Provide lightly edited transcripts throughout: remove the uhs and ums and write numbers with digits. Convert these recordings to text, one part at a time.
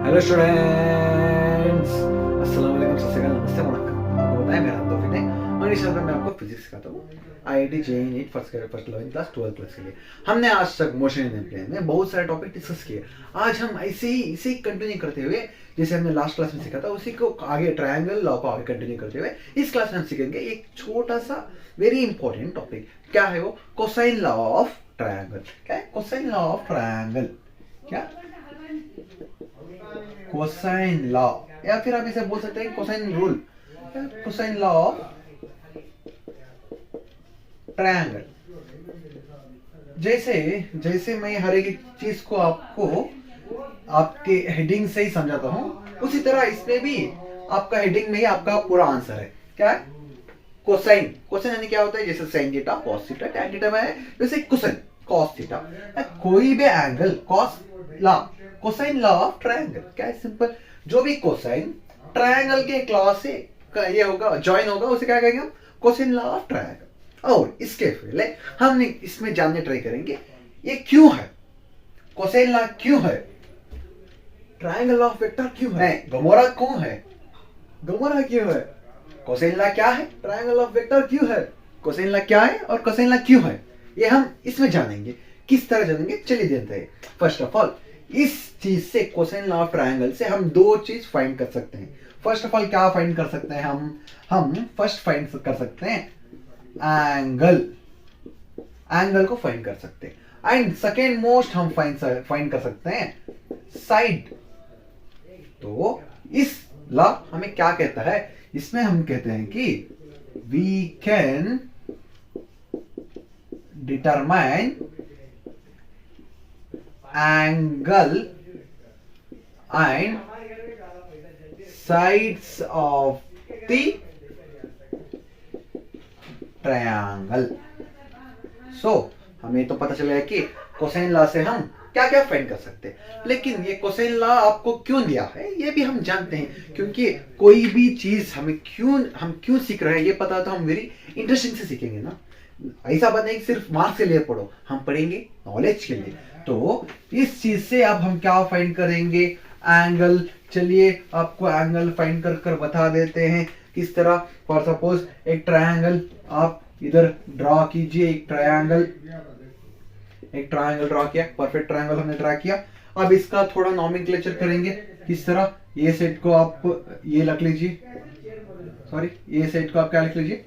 Hello students, अस्सलाम वालेकुम, सत श्री अकाल, नमस्ते, वणक्कम। आपको बताया मेरा नाम तौफीक है और इस साल में मैं आपको फिजिक्स सिखाता हूँ। IIT JEE NEET first 11th class 12th class के लिए हमने आज तक मोशन इन प्लेन में बहुत सारे टॉपिक डिस्कस किए। आज हम ऐसे ही इसे कंटिन्यू करते हुए जैसे हमने लास्ट क्लास में सीखा था उसी को आगे ट्रायंगल लॉ को आगे कंटिन्यू करते हुए इस क्लास में हम सीखेंगे एक छोटा सा वेरी इंपॉर्टेंट टॉपिक। क्या है वो? Cosine law of triangle. क्या है कोसाइन लॉ ऑफ ट्रायंगल? क्या? कोसाइन लॉ, या फिर आप इसे बोल सकते हैं cosine rule. Cosine law of triangle. जैसे जैसे मैं हर एक चीज को आपको आपके हेडिंग से ही समझाता हूं, उसी तरह इसमें भी आपका हेडिंग में ही आपका पूरा आंसर है। क्या है? कोसाइन। कोसाइन यानी क्या होता है? जैसे sine theta, cos theta, tan theta में है, जैसे कोसाइन कॉस थीटा। कोई भी angle cos law, cosine law of triangle. क्या है? सिंपल। जो भी कोसाइन ट्रायंगल के क्लॉ से ये होगा, ज्वाइन होगा, उसे क्या कहेंगे हम? Cosine law of triangle. और इसके पहले हम इसमें जानने ट्राई करेंगे ये क्यों है, कोसाइन लॉ क्यों है, ट्रायंगल ऑफ वेक्टर क्यों है, गमोरा कौन है, गमोरा क्यों है, कोसाइन लॉ क्या है, ट्रायंगल ऑफ वेक्टर क्यों है, कोसाइन लॉ क्या है और कोसाइन लॉ क्यों है, ये हम इसमें जानेंगे। किस तरह जानेंगे? चलिए जानते हैं। फर्स्ट ऑफ ऑल, इस चीज से कोसाइन लॉ ऑफ ट्रायंगल से हम दो चीज फाइंड कर सकते हैं। फर्स्ट ऑफ ऑल क्या फाइंड कर सकते हैं हम फर्स्ट फाइंड कर सकते हैं एंगल, एंगल को फाइंड कर सकते हैं। एंड सेकेंड मोस्ट हम फाइंड कर सकते हैं साइड। तो इस लॉ हमें क्या कहता है? इसमें हम कहते हैं कि we can determine angle and sides of the triangle. So हमें तो पता चला है कि कोसाइन लॉ से हम क्या क्या फाइंड कर सकते हैं, लेकिन ये कोसाइन लॉ आपको क्यों दिया है ये भी हम जानते हैं, क्योंकि कोई भी चीज हम क्यों सीख रहे हैं ये पता तो हम वेरी इंटरेस्टिंग से सीखेंगे ना। ऐसा बात नहीं सिर्फ मार्क्स के लिए पढ़ो, हम पढ़ेंगे नॉलेज के लिए। तो इस चीज से अब हम क्या फाइंड करेंगे? एंगल। चलिए आपको एंगल फाइंड कर बता देते हैं किस तरह। फॉर सपोज एक ट्रायंगल आप इधर ड्रॉ कीजिए, एक ट्रायंगल ड्रॉ किया, परफेक्ट ट्रायंगल हमने ड्रॉ किया। अब इसका थोड़ा नॉमेनक्लेचर करेंगे। किस तरह? ये सेट को आप ये रख लीजिए, सॉरी ये सेट को आप क्या लिख लीजिए,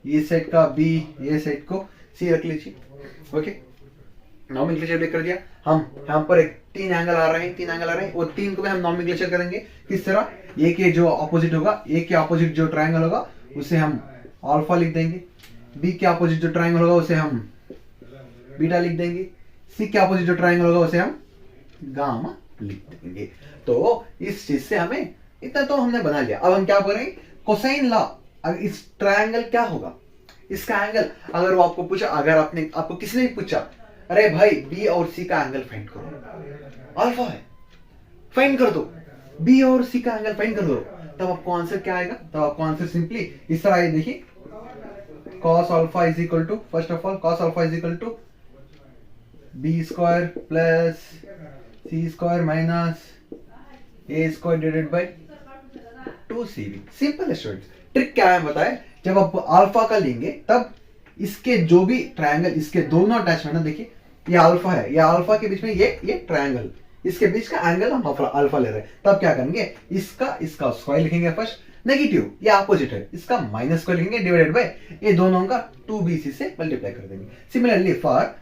ये सेट का बी, ये सेट को सी रख लीजिए। ओके, नॉमेनक्लेचर ब्रेक कर दिया। हम यहाँ पर एक तीन एंगल आ रहे हैं, वो तीन को भी हम नॉमेनक्लेचर करेंगे। किस तरह? ए के जो ऑपोजिट होगा, ए के ऑपोजिट जो ट्रायंगल होगा उसे हम अल्फा लिख देंगे, बी के ऑपोजिट जो ट्रायंगल होगा उसे हम बीटा लिख देंगे, सी के ऑपोजिट जो ट्रायंगल होगा उसे हम गामा लिख देंगे। तो इस चीज से हमें इतना तो हमने बना लिया। अब हम क्या करेंगे? Cosine law. अगर इस ट्रायंगल क्या होगा, इसका एंगल, अगर वो आपको पूछा, अगर आपको किसी ने भी पूछा, अरे भाई बी और सी का एंगल फाइंड करो, अल्फा है, फाइंड कर दो, बी और सी का एंगल फाइंड कर दो, तब आपको आंसर क्या आएगा? तब आपको आंसर सिंपली इस तरह आएगा। देखिए, cos alpha is equal to, first of all cos alpha is equal to b square plus c square minus a square divided by 2cb। Simple students. Trick क्या है बताए? जब आप अल्फा का लेंगे तब इसके जो भी ट्रायंगल, इसके दोनों अटैचमेंट ना, देखिए ये अल्फा है, ये अल्फा के बीच में ये ट्रायंगल, इसके बीच का एंगल हम अल्फा ले रहे हैं। तब क्या करेंगे? इसका स्क्वायर लिखेंगे फर्स्ट, नेगेटिव ये अपोजिट है, इसका माइनस स्क्वायर लिखेंगे डिवाइडेड बाय ये दोनों का 2bc से मल्टीप्लाई कर देंगे। सिमिलरली फॉर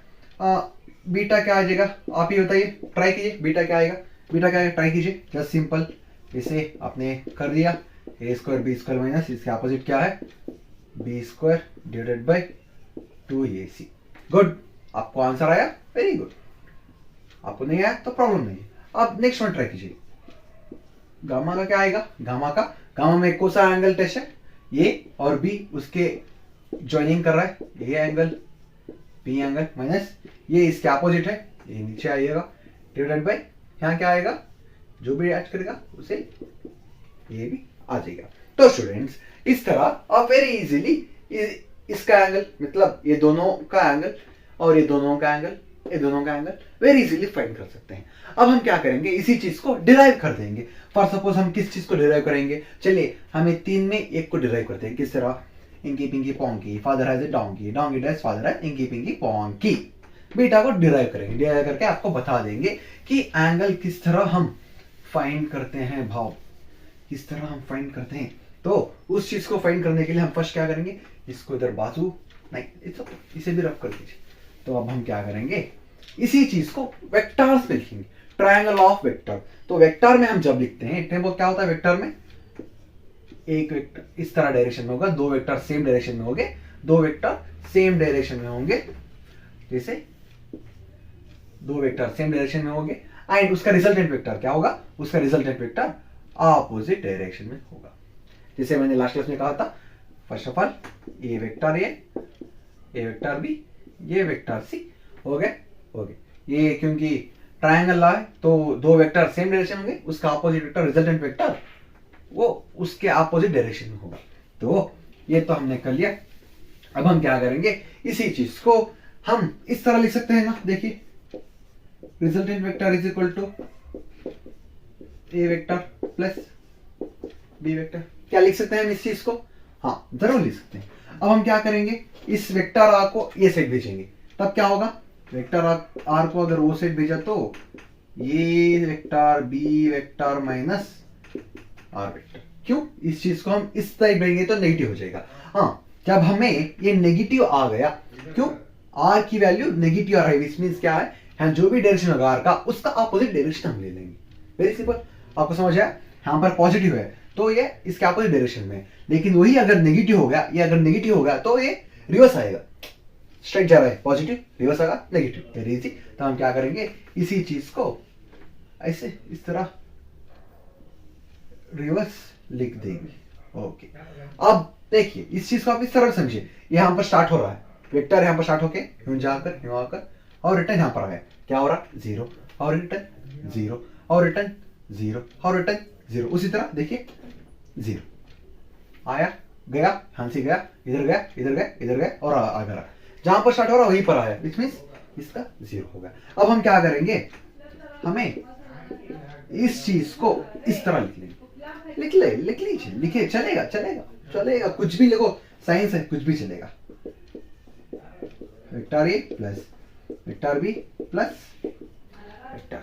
बीटा क्या आ जाएगा? आप ही बताइए, ट्राई कीजिए, बीटा क्या आएगा? ट्राई कीजिए, जस्ट सिंपल इसे आपने कर दिया, a square b square minus इसके अपोजिट क्या है? B square divided by 2ac। Good, आपको आंसर आया, वेरी गुड। आपको नहीं आया तो प्रॉब्लम नहीं है। अब नेक्स्ट वन ट्राई कीजिए। गामा का क्या आएगा? गामा में कौन सा एंगल टेस्ट है? ए और बी उसके ज्वाइनिंग कर रहा है, ये एंगल बी एंगल माइनस ये इसके अपोजिट है, ये नीचे आएगा डिवाइडेड बाय यहाँ क्या आएगा? जो भी ऐड करेगा उसे ये भी आ जाएगा। तो स्टूडेंट्स, इस तरह आप वेरी इजीली इसका एंगल, मतलब ये दोनों का एंगल और ये दोनों का एंगल ये दोनों का एंगल वेरी इजीली फाइंड कर सकते हैं। अब हम क्या करेंगे, इसी चीज को डिराइव कर देंगे। फॉर सपोज हम किस चीज को डिराइव करेंगे, चलिए हमें 3 में एक को डिराइव करते हैं। किस तरह, inky pinky ponky father has a donkey, donkey dash father has inky pinky ponky. Beta को डिराइव करेंगे, डिराइव करके आपको बता देंगे कि एंगल किस तरह हम फाइंड करते हैं, भाव किस तरह हम फाइंड करते हैं। तो उस चीज को फाइंड करने के लिए हम फर्स्ट क्या करेंगे, इसको इधर बाजू नहीं, इसे भी रफ कर दीजिए। तो अब हम क्या करेंगे, इसी चीज को वेक्टर्स में लिखेंगे, ट्रायंगल ऑफ वेक्टर। तो वेक्टर में हम जब लिखते हैं, वो क्या होता है वेक्टर में, एक वेक्टर इस तरह डायरेक्शन में होगा, दो वेक्टर सेम डायरेक्शन में होंगे, दो वेक्टर सेम डायरेक्शन में होंगे, जैसे दो वेक्टर सेम डायरेक्शन में होंगे, एंड उसका रिजल्टेंट वेक्टर क्या होगा, उसका रिजल्टेंट वेक्टर ऑपोजिट डायरेक्शन में होगा। जैसे मैंने लास्ट क्लास में कहा था, first of all a vector a vector b, ये वेक्टर सी हो गए, ये क्योंकि ट्रायंगल है तो दो वेक्टर सेम डायरेक्शन होंगे, उसका ऑपोजिट वेक्टर रिजल्टेंट वेक्टर वो उसके ऑपोजिट डायरेक्शन में होगा। तो ये तो हमने कर लिया। अब हम क्या करेंगे, इसी चीज को हम इस तरह लिख सकते हैं ना, देखिए resultant vector is equal to a vector plus b vector. क्या लिख सकते हैं हम इस चीज को, हाँ जरूर लिख सकते हैं। अब हम क्या करेंगे, इस वेक्टर आर को ये साइड भेजेंगे, तब क्या होगा, वेक्टर आर को अगर वो साइड भेजा तो ये vector b vector minus r vector. क्यों, इस चीज को हम इस साइड भेजेंगे तो नेगेटिव हो जाएगा। हाँ, जब हमें ये नेगेटिव आ गया, क्यों, आर की वैल्यू नेगेटिव आ रही है, विच मींस क्या है, हम जो भी डायरेक्शन होगा आर का, उसका ऑपोजिट डायरेक्शन हम ले लेंगे। वेरी सिंपल, आपको समझ आया। यहाँ पर पॉजिटिव है तो ये इसके ऑपोजिट डायरेक्शन में, लेकिन वही अगर नेगेटिव हो गया, ये अगर नेगेटिव हो गया तो ये रिवर्स आएगा, स्ट्रेट जा रहा है, पॉजिटिव रिवर्स आएगा नेगेटिव, वेरी इजी। तो हम क्या करेंगे, इसी चीज को ऐसे इस तरह रिवर्स लिख देंगे। ओके, अब देखिए इस चीज को आप इस तरह समझिए, यहां पर स्टार्ट हो रहा है, वेक्टर यहां पर स्टार्ट होके यूं जाकर यूं आकर और रिटर्न यहां पर आ गया, क्या हो रहा है, जीरो और रिटर्न जीरो और रिटर्न जीरो और रिटर्न जीरो। उसी तरह देखिए जीरो आया गया, यहां से गया इधर गया इधर गया इधर गया और आ गया, जहां पर स्टार्ट हो रहा है वहीं पर आया, विच मींस इसका जीरो हो गया। अब हम क्या करेंगे, हमें इस चीज को इस तरह लिख लेंगे, लिख लीजिए, लिखिए, चलेगा चलेगा चलेगा, कुछ भी लिखो, साइंस है, कुछ भी चलेगा। Vector a plus vector b plus vector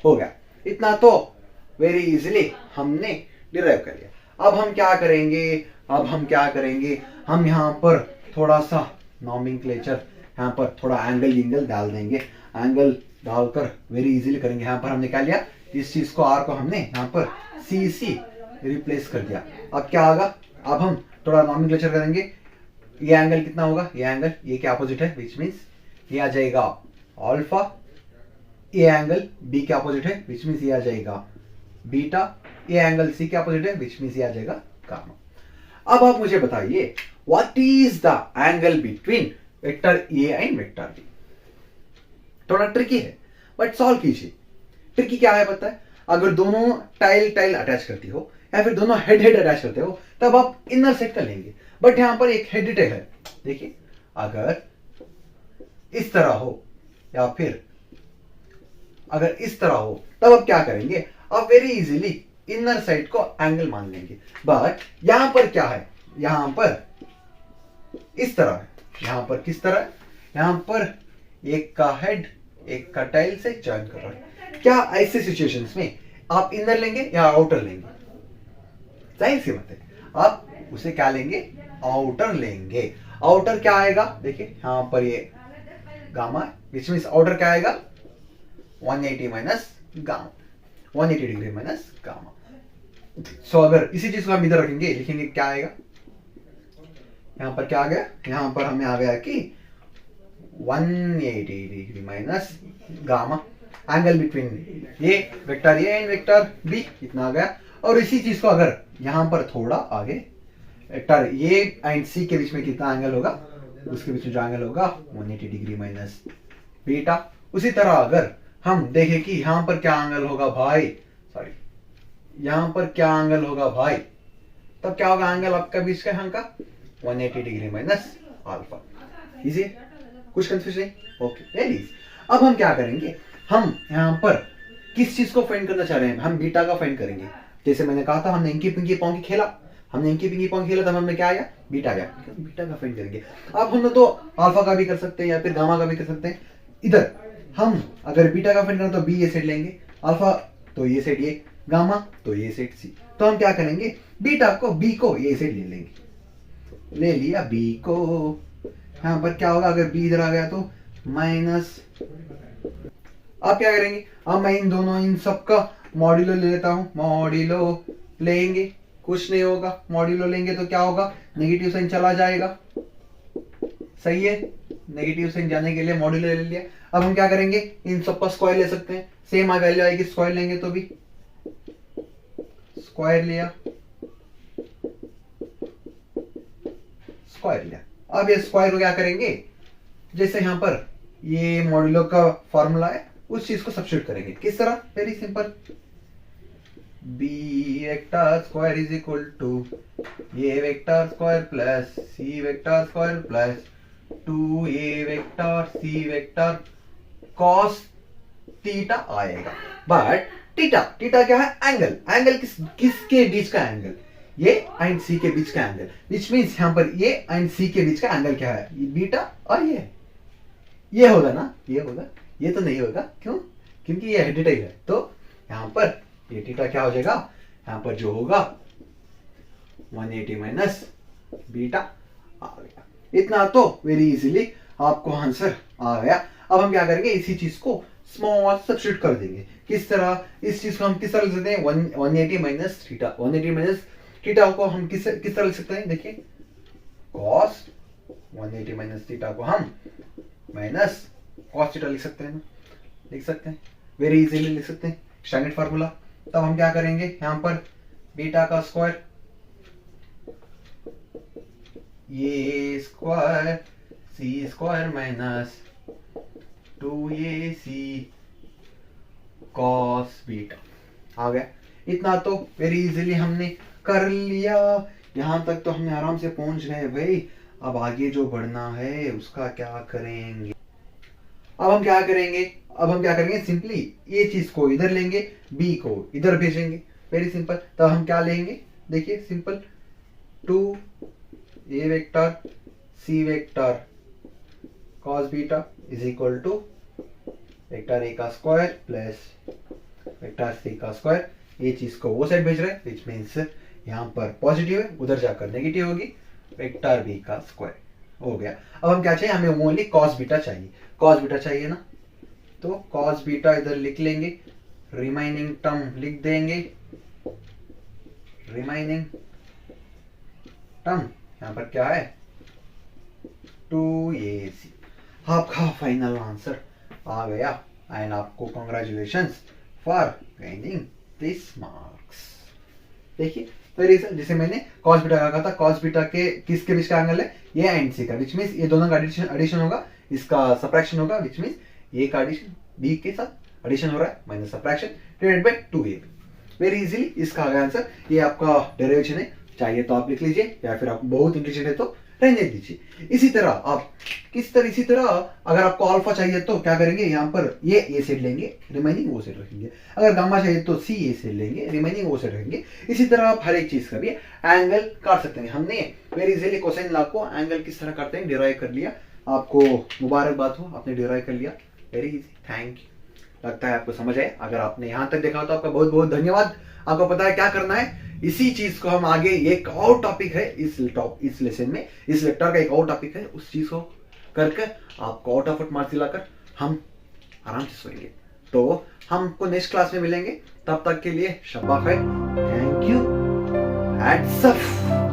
हो गया। इतना तो वेरी इजीली हमने डिराइव कर लिया। अब हम क्या करेंगे, हम यहाँ पर थोड़ा सा नॉमेनक्लेचर, यहाँ पर थोड़ा एंगल डाल देंगे, एंगल डालकर वेरी इजीली करेंगे। यहाँ पर हमने क्या लिया, इस चीज को आर को हमने यहाँ पर सी सी रिप्लेस कर दिया। अब क्या होगा, अब हम थोड़ा नॉमेनक्लेचर करेंगे, ये एंगल कितना होगा, ये एंगल ये के अपोजिट है, विच मीन्स ये आ जाएगा अल्फा, ये एंगल बी के अपोजिट है, विच मीन्स ये आ जाएगा बीटा, ये एंगल सी के अपोजिट है, विच मीन्स ये आ जाएगा गामा। अब आप मुझे बताइए, what is the angle between vector A and vector b. थोड़ा ट्रिकी है बट सॉल्व कीजिए। ट्रिकी क्या है पता है, अगर दोनों टाइल अटैच करती हो या फिर दोनों हेड अटैच करते हो तब आप इनर सेट कर लेंगे, बट यहां पर एक हेड टेल है। देखिए अगर इस तरह हो या फिर अगर इस तरह हो तब आप क्या करेंगे, आप वेरी इजीली इनर साइड को एंगल मान लेंगे। बट यहां पर क्या है, यहां पर इस तरह है, यहां पर किस तरह है, यहां पर एक का हेड एक का टाइल से जॉइन कर रहा है। क्या ऐसे सिचुएशंस में आप इनर लेंगे या आउटर लेंगे, जाहिर सी बात है आप उसे क्या लेंगे, आउटर लेंगे। आउटर क्या आएगा, देखिए यहां पर ये गामा, विच मींस आउटर क्या आएगा, 180 minus gamma, 180 degree minus gamma. So अगर इसी चीज को हम इधर रखेंगे, लिखेंगे क्या आएगा, यहां पर क्या आ गया, यहां पर हमें आ गया कि 180 degree minus gamma, angle between ये vector A and vector B इतना आ गया। और इसी चीज को अगर यहां पर थोड़ा आगे वेक्टर ए एंड सी के बीच में कितना एंगल होगा, उसके बीच में जो एंगल होगा 180 डिग्री माइनस बीटा। उसी तरह अगर हम देखें कि यहां पर क्या एंगल होगा भाई, सॉरी यहां पर क्या एंगल होगा भाई, तब क्या होगा एंगल आपका बीच का यहाँ का 180 डिग्री माइनस अल्फा। इजी, कुछ कंफ्यूज नहीं, ओके वेरी इजी। अब हम क्या करेंगे, हम यहाँ पर किस चीज को फाइंड करना चाह रहे हैं, हम बीटा का फाइंड करेंगे। जैसे मैंने कहा था हमने इंकी पिंकी पोंकी खेला, हमने इंकी पिंकी पोंकी खेला तब हमें क्या आया, बीटा आया, बीटा का फाइंड करेंगे। अब हम तो अल्फा का भी कर सकते हैं या फिर गामा का भी कर सकते हैं। इधर हम अगर बीटा का फाइंड करें तो बी ये सेट लेंगे, अल्फा तो ये सेट ये, गामा तो ये सेट सी। तो हम क्या करेंगे, बीटा को बी को ये सेट ले लेंगे, ले लिया बी को। यहाँ पर क्या होगा, अगर बी इधर आ गया तो माइनस, अब क्या करेंगे, अब मैं इन दोनों इन सबका मॉड्यूलो ले लेता हूं, मॉड्यूलो लेंगे कुछ नहीं होगा, मॉड्यूलो लेंगे तो क्या होगा, नेगेटिव साइन चला जाएगा, सही है, नेगेटिव साइन जाने के लिए मॉड्यूलो ले लिया। अब हम क्या करेंगे, इन सबका स्क्वायर ले सकते हैं, सेम वैल्यू आएगी, स्क्वायर लेंगे तो भी स्क्वायर लिया, स्क्वायर लिया। अब ये स्क्वायर को क्या करेंगे, जैसे यहां पर ये मॉड्यूलो का फॉर्मूला है उस चीज को सब्स्टिट्यूट करेंगे। किस तरह, very simple, b vector square is equal to a vector square plus c vector square plus 2a vector c vector cos theta आएगा। बट थीटा, थीटा क्या है, एंगल, एंगल किसके बीच का एंगल, ये एंड सी के बीच का एंगल, विच मींस यहां पर ये एंड सी के बीच का एंगल क्या है, ये बीटा और ये होगा ना, ये होगा, ये तो नहीं होगा, क्यों, क्योंकि ये हेडिटेल है। तो यहां पर ये थीटा क्या हो जाएगा, यहां पर जो होगा 180 माइनस बीटा आ गया। इतना तो वेरी इजीली आपको आंसर आ गया। अब हम क्या करेंगे, इसी चीज को स्मॉल सब्स्टिट्यूट कर देंगे। किस तरह, इस चीज को हम किस तरह लिख सकते हैं, 180 माइनस थीटा, 180 माइनस थीटा को हम किस तरह लिख सकते हैं, देखिए कॉस 180 माइनस थीटा को हम माइनस कॉस थीटा लिख सकते हैं, लिख सकते हैं, वेरी इजीली लिख सकते हैं, स्टैंडर्ड फार्मूला। तब हम क्या करेंगे, यहां पर बीटा का स्क्वायर, ये square C square minus 2ac cos beta आ गया। इतना तो वेरी इजीली हमने कर लिया, यहां तक तो हमने आराम से पहुंच गए भाई। अब आगे जो बढ़ना है उसका क्या करेंगे, अब हम क्या करेंगे, सिंपली ये चीज को इधर लेंगे, बी को इधर भेजेंगे, वेरी सिंपल। तब हम क्या लेंगे, देखिए simple, 2a vector c vector cos beta is equal to vector a का स्क्वायर प्लस वेक्टर सी का स्क्वायर। ये चीज को वो साइड भेज रहे हैं, विच मीन्स यहाँ पर पॉजिटिव है, उधर जाकर नेगेटिव होगी, वेक्टर बी का स्क्वायर हो गया। अब हम क्या चाहिए, हमें ओनली कॉस बीटा चाहिए, कॉस बीटा चाहिए ना, तो कॉस बीटा इधर लिख लेंगे, रिमाइनिंग टर्म लिख देंगे, रिमाइनिंग टर्म यहां पर क्या है 2ac। आपका फाइनल आंसर आ गया एंड आपको congratulations for gaining this marks. देखिए वेरी सिंपल, जैसे मैंने कॉस बीटा का कहा था, कॉस बीटा के किसके बीच का एंगल है, ये एंड सी का, विच मींस ये दोनों का एडिशन होगा, इसका सबट्रैक्शन होगा, विच मींस ए का एडिशन बी के साथ एडिशन हो रहा है, minus subtraction divided by 2a। Very easily इसका आ गया आंसर। ये आपका डेरिवेशन है, चाहिए तो आप लिख लीजिए या फिर आप बहुत इंटेलिजेंट है तो रहने दीजिए। इसी तरह आप इसी तरह अगर आपको अल्फा चाहिए तो क्या करेंगे, यहाँ पर ये ए सेट लेंगे, रिमाइनिंग वो सेट रखेंगे। अगर गामा चाहिए तो सी ए सेट लेंगे, रिमाइनिंग वो सेट रखेंगे। इसी तरह आप हर एक चीज का भी एंगल काट सकते हैं। हमने वेरी इजीली कोसाइन लॉ को एंगल किस तरह काटते हैं डिराइव कर लिया। आपको मुबारकबाद हो, आपने डिराइव कर लिया, वेरी इजी, थैंक यू। लगता है आपको समझ आए। अगर आपने यहाँ तक देखा तो आपका बहुत बहुत धन्यवाद। आपको पता है क्या करना है, इसी चीज को हम आगे, एक और टॉपिक है इस लेसन में, इस लेक्चर का एक और टॉपिक है, उस चीज को करके आपको आउट ऑफ फुट मार्क्स दिलाकर हम आराम से सोएंगे। तो हमको नेक्स्ट क्लास में मिलेंगे, तब तक के लिए शब्बा खैर, थैंक यू, हैट्स ऑफ।